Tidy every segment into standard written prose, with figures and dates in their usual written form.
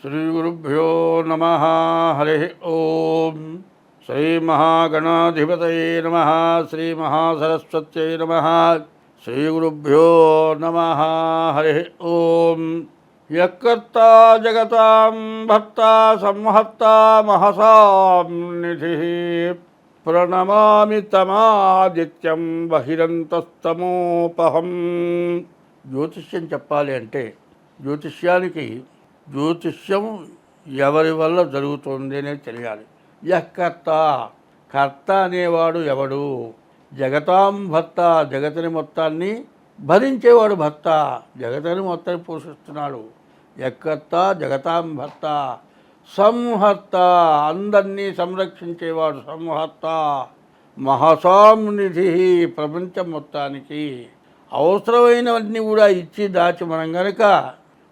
శ్రీగురుభ్యో నమ. హరి ఓం. శ్రీమహాగణాధిపతయే నమ. శ్రీమహాసరస్వత్యై నమ. శ్రీగురుభ్యో నమ. హరి ఓం. యకర్తా జగతాం భర్తా సంహర్తా మహసాం నిధి ప్రణమామి తమాదిత్యం బహిరంతస్తమోపహం. జ్యోతిష్యం చెప్పాలి అంటే జ్యోతిష్యం ఎవరి వల్ల జరుగుతుంది అనేది తెలియాలి. యకర్త, కర్త అనేవాడు ఎవడు? జగతాం భర్త, జగతిని మొత్తాన్ని భరించేవాడు భర్త, జగతిని మొత్తాన్ని పోషిస్తున్నాడు. యకర్త జగతాం భర్త. సంహర్త, అందరినీ సంరక్షించేవాడు సంహర్త. మహసాం నిధి, ప్రపంచం మొత్తానికి అవసరమైనవన్నీ కూడా ఇచ్చి దాచి మనం గనక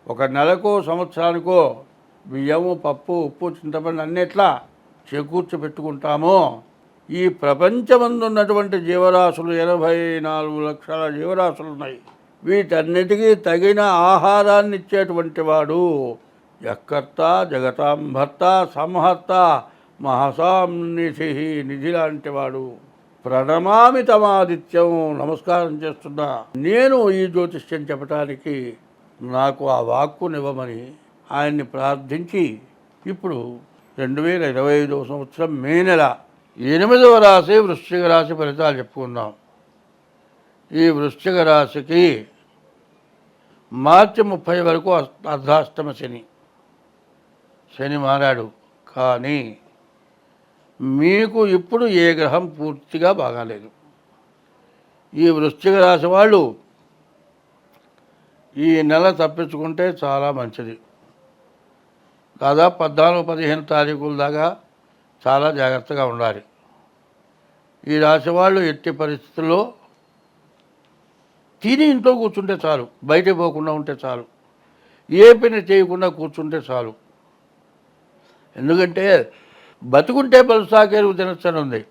ఒక నెలకో సంవత్సరానికో బియ్యము, పప్పు, ఉప్పు, చింతపండు అన్నిట్లా చేకూర్చిపెట్టుకుంటామో ఈ ప్రపంచమందు ఉన్నటువంటి జీవరాశులు 84 లక్షల జీవరాశులు ఉన్నాయి. వీటన్నిటికీ తగిన ఆహారాన్ని ఇచ్చేటువంటి వాడు యకర్త జగతాం భర్త సంహర్త మహసాం నిధి, నిధి లాంటి వాడు. ప్రణమామి తమాదిత్యం, నమస్కారం చేస్తున్నా నేను ఈ జ్యోతిష్యం చెప్పటానికి నాకు ఆ వాక్కునివ్వమని ఆయన్ని ప్రార్థించి ఇప్పుడు 2025 సంవత్సరం మే నెల 8వ రాశి వృశ్చిక రాశి ఫలితాలు చెప్పుకుందాం. ఈ వృశ్చిక రాశికి మార్చి 30 వరకు అర్ధాష్టమ శని మారాడు. కానీ మీకు ఇప్పుడు ఏ గ్రహం పూర్తిగా బాగాలేదు. ఈ వృశ్చిక రాశి వాళ్ళు ఈ నెల తప్పించుకుంటే చాలా మంచిది. దాదాపు 14-15 తారీఖుల దాకా చాలా జాగ్రత్తగా ఉండాలి. ఈ రాశి వాళ్ళు ఎట్టి పరిస్థితుల్లో తిని ఇంట్లో కూర్చుంటే చాలు, బయటకు పోకుండా ఉంటే చాలు, ఏ పని చేయకుండా కూర్చుంటే చాలు. ఎందుకంటే బతుకుంటే బలుసాకేరు తినచ్చని ఉంది.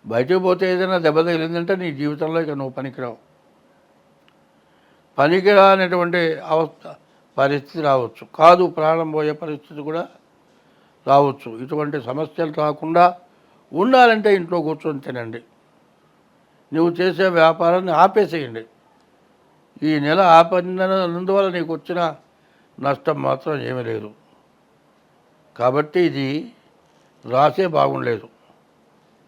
బయటకు పోతే ఏదైనా దెబ్బ తగిలిందంటే నీ జీవితంలో ఇక నువ్వు పనికిరావు. పనికిరానటువంటి పరిస్థితి రావచ్చు, కాదు ప్రాణం పోయే పరిస్థితి కూడా రావచ్చు. ఇటువంటి సమస్యలు రాకుండా ఉండాలంటే ఇంట్లో కూర్చొని తినండి. నువ్వు చేసే వ్యాపారాన్ని ఆపేసేయండి. ఈ నెల ఆపన్నందువల్ల నీకు వచ్చిన నష్టం మాత్రం ఏమీ లేదు. కాబట్టి ఇది రాసే బాగుండలేదు.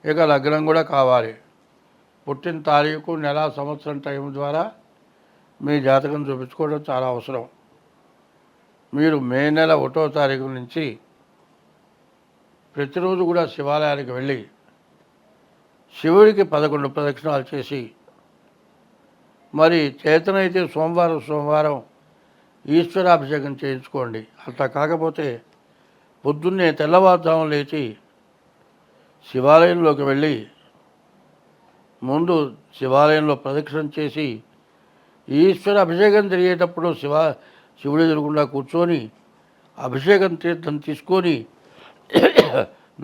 ఇక లగ్నం కూడా కావాలి. పుట్టిన తారీఖు, నెల, సంవత్సరం టైం ద్వారా మీ జాతకం చూపించుకోవడం చాలా అవసరం. మీరు మే నెల 1వ తారీఖు నుంచి ప్రతిరోజు కూడా శివాలయానికి వెళ్ళి శివుడికి 11 ప్రదక్షిణాలు చేసి, మరి చేతనైతే సోమవారం ఈశ్వరాభిషేకం చేయించుకోండి. అట్లా కాకపోతే పొద్దున్నే తెల్లవారుజామున లేచి శివాలయంలోకి వెళ్ళి ముందు శివాలయంలో ప్రదక్షిణ చేసి ఈశ్వర అభిషేకం జరిగేటప్పుడు శివుడి ఎదురుగుండా కూర్చొని అభిషేకం తీర్థం తీసుకొని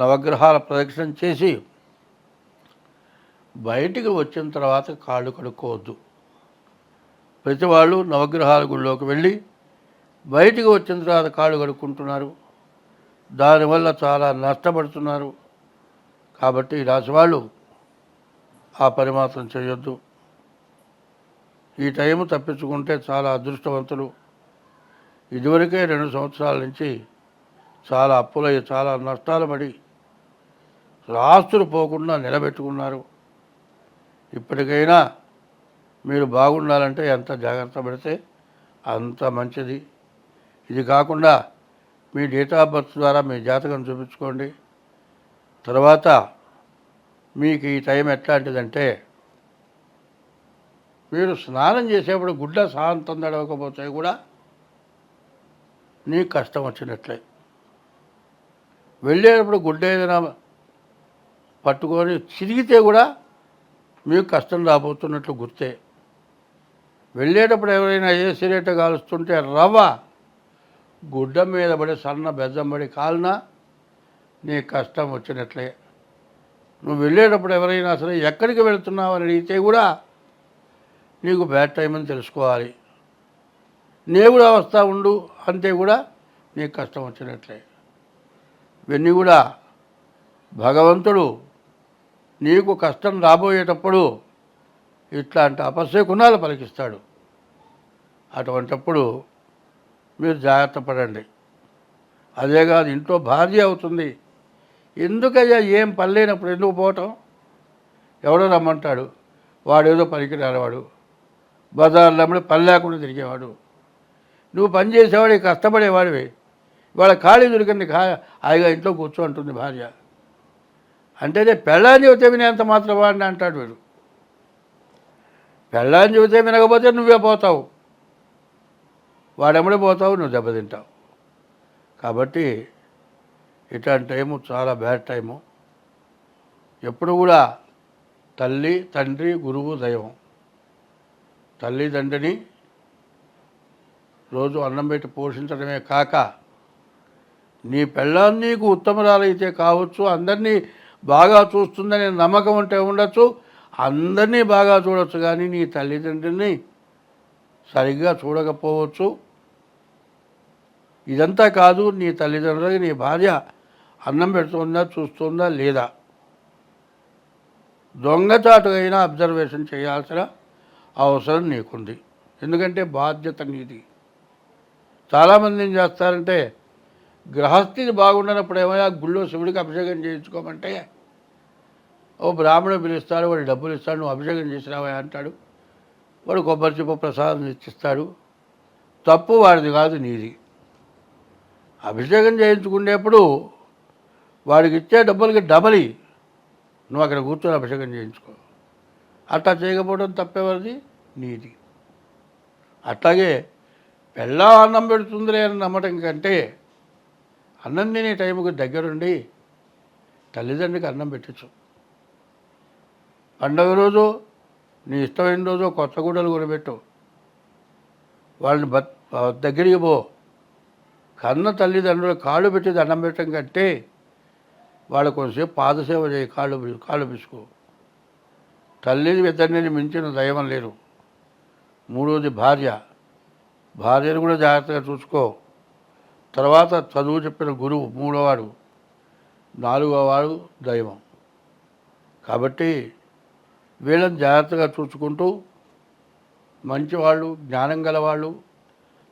నవగ్రహాల ప్రదక్షిణ చేసి బయటికి వచ్చిన తర్వాత కాళ్ళు కడుక్కోవద్దు. ప్రతి వాళ్ళు నవగ్రహాల గుళ్ళోకి వెళ్ళి బయటికి వచ్చిన తర్వాత కాళ్ళు కడుక్కుంటున్నారు. దానివల్ల చాలా నష్టపడుతున్నారు. కాబట్టి ఈ రాశి వాళ్ళు ఆ పని మాత్రం చేయొద్దు. ఈ టైం తప్పించుకుంటే చాలా అదృష్టవంతులు. ఇదివరకే 2 సంవత్సరాల నుంచి చాలా అప్పులయ్యి చాలా నష్టాలు పడి ఆస్తులు పోకుండా నిలబెట్టుకున్నారు. ఇప్పటికైనా మీరు బాగుండాలంటే ఎంత జాగ్రత్త పడితే అంత మంచిది. ఇది కాకుండా మీ డేట్ ఆఫ్ బర్త్ ద్వారా మీ జాతకం చూపించుకోండి. తర్వాత మీకు ఈ టైం ఎట్లాంటిదంటే మీరు స్నానం చేసేప్పుడు గుడ్డ శాంతం తడవకపోతే కూడా నీకు కష్టం వచ్చినట్లే. వెళ్ళేటప్పుడు గుడ్డ ఏదైనా పట్టుకొని చిరిగితే కూడా మీకు కష్టం రాబోతున్నట్లు గుర్తే. వెళ్ళేటప్పుడు ఎవరైనా ఏ సిగరెట్ కాలుస్తుంటే రవ్వ గుడ్డ మీద పడి సన్న బెజ్జం పడి కాలినా నీకు కష్టం వచ్చినట్లే. నువ్వు వెళ్ళేటప్పుడు ఎవరైనా సరే ఎక్కడికి వెళుతున్నావు అని అడిగితే కూడా నీకు బ్యాడ్ టైం అని తెలుసుకోవాలి. నేను కూడా వస్తూ ఉండు అంతే కూడా నీకు కష్టం వచ్చినట్లే. ఇవన్నీ కూడా భగవంతుడు నీకు కష్టం రాబోయేటప్పుడు ఇట్లాంటి అపశకునాలు పలికిస్తాడు. అటువంటప్పుడు మీరు జాగ్రత్త పడండి. అదే కాదు, ఇంట్లో భార్య అవుతుంది. ఎందుకయ్యా ఏం పని లేనప్పుడు ఎందుకు పోవటం? ఎవడో రమ్మంటాడు, వాడేదో పనికి రానివాడు, బజార్లో పని లేకుండా తిరిగేవాడు. నువ్వు పని చేసేవాడు, కష్టపడేవాడివి. ఇవాళ ఖాళీ దొరికింది, హాయిగా ఇంట్లో కూర్చో అంటుంది భార్య. అంటే పెళ్ళాన్ని చెబితే వినేంత మాత్రం వాడిని అంటాడు వీడు. పెళ్ళాన్ని చెబితే వినకపోతే నువ్వే పోతావు, వాడెమ్మడే పోతావు, నువ్వు దెబ్బతింటావు. కాబట్టి ఇట్లాంటి టైము చాలా బ్యాడ్ టైము. ఎప్పుడు కూడా తల్లి, తండ్రి, గురువు, దైవం. తల్లి తండ్రిని రోజు అన్నం పెట్టి పోషించడమే కాక, నీ పెళ్ళాన్ని నీకు ఉత్తమరాలైతే కావచ్చు, అందరినీ బాగా చూస్తుందనే నమ్మకం ఉంటే ఉండొచ్చు, అందరినీ బాగా చూడవచ్చు, కానీ నీ తల్లిదండ్రుల్ని సరిగ్గా చూడకపోవచ్చు. ఇదంతా కాదు, నీ తల్లిదండ్రులకి నీ భార్య అన్నం పెడుతుందా, చూస్తుందా లేదా, దొంగచాటుగా అబ్జర్వేషన్ చేయాల్సిన అవసరం నీకుంది. ఎందుకంటే బాధ్యత నీది. చాలామంది ఏం చేస్తారంటే, గృహస్థితి బాగుండనప్పుడు ఏమైనా గుళ్ళో శివుడికి అభిషేకం చేయించుకోమంటే ఓ బ్రాహ్మణుడు పిలుస్తాడు, వాడు డబ్బులు ఇస్తాడు, నువ్వు అభిషేకం చేసినావా అంటాడు, వాడు కొబ్బరి చిప్ప ప్రసాదం ఇచ్చిస్తాడు. తప్పు వాడిది కాదు, నీది. అభిషేకం చేయించుకునేప్పుడు వాడికి ఇచ్చే డబ్బులకి డబలి నువ్వు అక్కడ కూర్చొని అభిషేకం చేయించుకో. అట్లా చేయకపోవడం తప్పేవారిది, నీది. అట్లాగే పెళ్ళా అన్నం పెడుతుందిలే అని నమ్మటం కంటే, అన్నం తినే టైంకి దగ్గరుండి తల్లిదండ్రికి అన్నం పెట్టచ్చు. పండగ రోజు నీ ఇష్టమైన రోజు కొత్త గుడ్డలు కొనిపెట్టు, వాళ్ళని దగ్గరికి పో. కన్న తల్లిదండ్రులు కాళ్ళు పెట్టి దండం పెట్టడం కంటే వాళ్ళ కొంచెంసేపు పాదసేవ చేయి, కాళ్ళు పిసుకో. తల్లిని ఇద్దరిని మించిన దైవం లేరు. మూడోది భార్యను కూడా జాగ్రత్తగా చూసుకో. తర్వాత చదువు చెప్పిన గురువు మూడోవాడు, నాలుగోవాడు దైవం. కాబట్టి వీళ్ళని జాగ్రత్తగా చూసుకుంటూ, మంచివాళ్ళు, జ్ఞానం గలవాళ్ళు,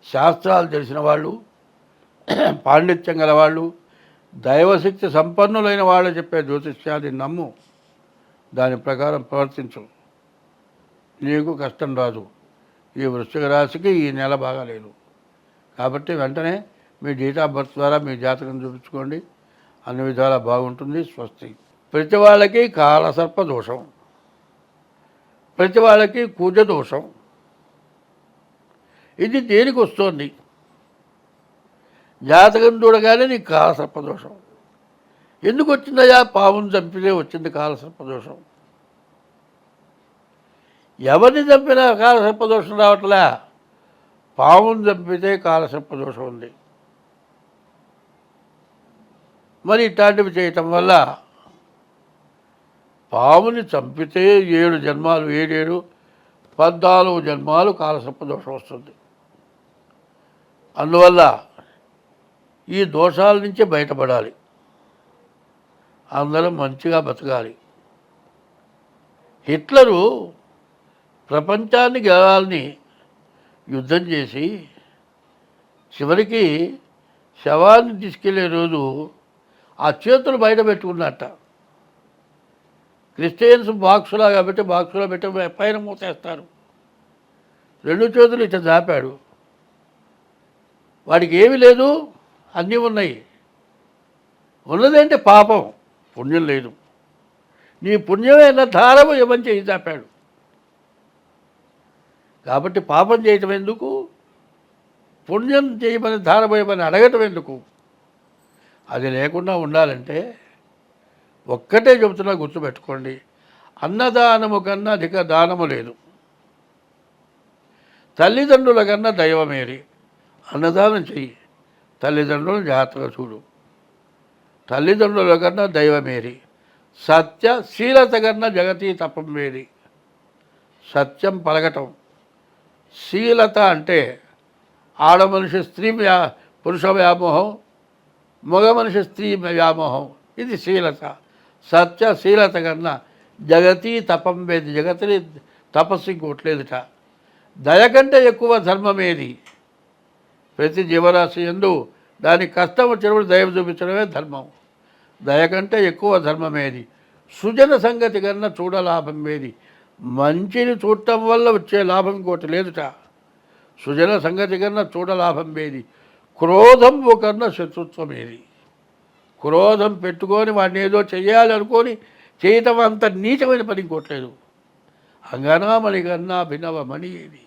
శాస్త్రాలు తెలిసిన వాళ్ళు, పాండిత్యం గలవాళ్ళు, దైవశక్తి సంపన్నులైన వాళ్ళు చెప్పే జ్యోతిష్యాన్ని నమ్ము, దాని ప్రకారం ప్రవర్తించు. నీకు కష్టం రాదు. ఈ వృశ్చిక రాశికి ఈ నెల బాగాలేదు. కాబట్టి వెంటనే మీ డేట్ ఆఫ్ బర్త్ ద్వారా మీ జాతకం చూపించుకోండి, అన్ని విధాలా బాగుంటుంది. స్వస్తి. ప్రతి వాళ్ళకి కాలసర్ప దోషం, ప్రతి వాళ్ళకి కూజ దోషం. ఇది దేనికి వస్తుంది? జాతకం చూడగానే నీకు కాలసర్పదోషం. ఎందుకు వచ్చిందయ్యా? పావును చంపితే వచ్చింది కాలసర్పదోషం. ఎవరిని చంపినా కాలసర్పదోషం రావట్లే, పావును చంపితే కాలసర్పదోషం ఉంది. మరి ఇట్లాంటివి చేయటం వల్ల పావుని చంపితే 7 జన్మాలు, 7 14 జన్మాలు కాలసర్పదోషం వస్తుంది. అందువల్ల ఈ దోషాల నుంచి బయటపడాలి, అందరం మంచిగా బతకాలి. హిట్లరు ప్రపంచాన్ని గెలవాలని యుద్ధం చేసి చివరికి శవాన్ని తీసుకెళ్లే రోజు ఆ చేతులు బయట పెట్టుకున్నట్ట. క్రిస్టియన్స్ బాక్సులా కాబట్టి బాక్సులో పెట్టి పైన మూతేస్తారు. 2 చేతులు ఇట్లా జాపాడు. వాడికి ఏమీ లేదు, అన్నీ ఉన్నాయి. ఉన్నదేంటే పాపం, పుణ్యం లేదు. నీ పుణ్యమైన ధారము ఏమని చేయి చాపాడు. కాబట్టి పాపం చేయటం ఎందుకు, పుణ్యం చేయమని ధారపోయమని అడగటం ఎందుకు? అది లేకుండా ఉండాలంటే ఒక్కటే చెబుతున్నా, గుర్తుపెట్టుకోండి. అన్నదానము కన్నా అధిక దానము లేదు. తల్లిదండ్రుల కన్నా దైవమేరి. అన్నదానం చెయ్యి, తల్లిదండ్రులను జాగ్రత్తగా చూడు. తల్లిదండ్రుల కన్నా దైవమేరి. సత్యశీలత కన్నా జగతి తపం వేరి. సత్యం పలకటం. శీలత అంటే ఆడమనిషి స్త్రీ పురుష వ్యామోహం, మగ మనిషి స్త్రీ వ్యామోహం. ఇది శీలత. సత్యశీలత కన్నా జగతి తపం వేది. జగతిని తపస్సు ఇంకోట్లేదుట. దయ కంటే ఎక్కువ ధర్మమేది? ప్రతి జీవరాశి యందు దానికి కష్టం వచ్చినప్పుడు దయ చూపించడమే ధర్మం. దయ కంటే ఎక్కువ ధర్మమేది? సుజన సంగతి కన్నా చూడలాభం ఏది? మంచిని చూడటం వల్ల వచ్చే లాభం ఇంకోటి లేదుట. సుజన సంగతి కన్నా చూడలాభం ఏది? క్రోధంబు కన్నా శత్రుత్వం ఏది? క్రోధం పెట్టుకొని వాడిని ఏదో చెయ్యాలనుకొని చేయటం అంత నీచమైన పని ఇంకోట్లేదు. అంగనామణి కన్నా భిన్నవమణి ఏది?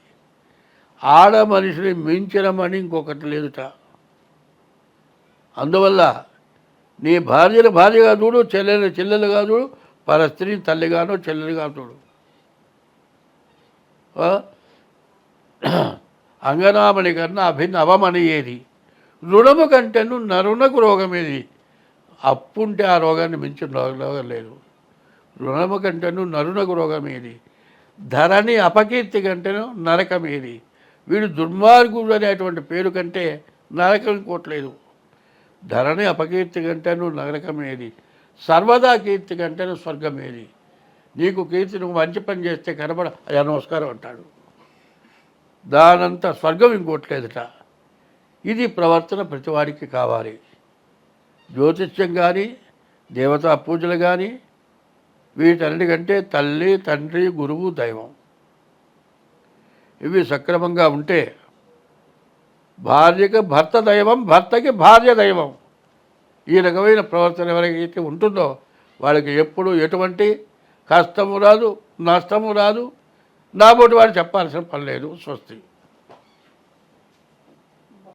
ఆడ మనిషిని మించిన మణి ఇంకొకటి లేదుట. అందువల్ల నీ భార్యను భార్యగా చూడు, చెల్లెలు చెల్లెలుగా చూడు, పర స్త్రీని తల్లిగానో చెల్లెలుగా చూడు. అంగనామణి కన్నా అభినవమణి ఏది? రుణము కంటేను నరునకు రోగం ఏది? అప్పుంటే ఆ రోగాన్ని మించిన రోగం లేదు. రుణము కంటేను నరునకు రోగం ఏది? ధరణి అపకీర్తి కంటేను నరకం ఏది? వీడు దుర్మార్గుడు అనేటువంటి పేరు కంటే నరకం ఇంకోట్లేదు. ధరణి అపకీర్తి కంటేను నరకం ఏది? సర్వదా కీర్తి కంటేను స్వర్గం ఏది? నీకు కీర్తి, నువ్వు మంచి పని చేస్తే కనబడ అయ్యా నమస్కారం అంటాడు. దానంతా స్వర్గం ఇంకోట్లేదుట. ఇది ప్రవర్తన ప్రతివాడికి కావాలి. జ్యోతిష్యం కానీ, దేవతా పూజలు కానీ, వీటన్నిటికంటే తల్లి, తండ్రి, గురువు, దైవం ఇవి సక్రమంగా ఉంటే భార్యకి భర్త దైవం, భర్తకి భార్య దైవం. ఈ రకమైన ప్రవర్తన ఎవరికైతే ఉంటుందో వాళ్ళకి ఎప్పుడు ఎటువంటి కష్టము రాదు, నష్టము రాదు. నాబోటి వాడు చెప్పాల్సిన పని లేదు. స్వస్తి.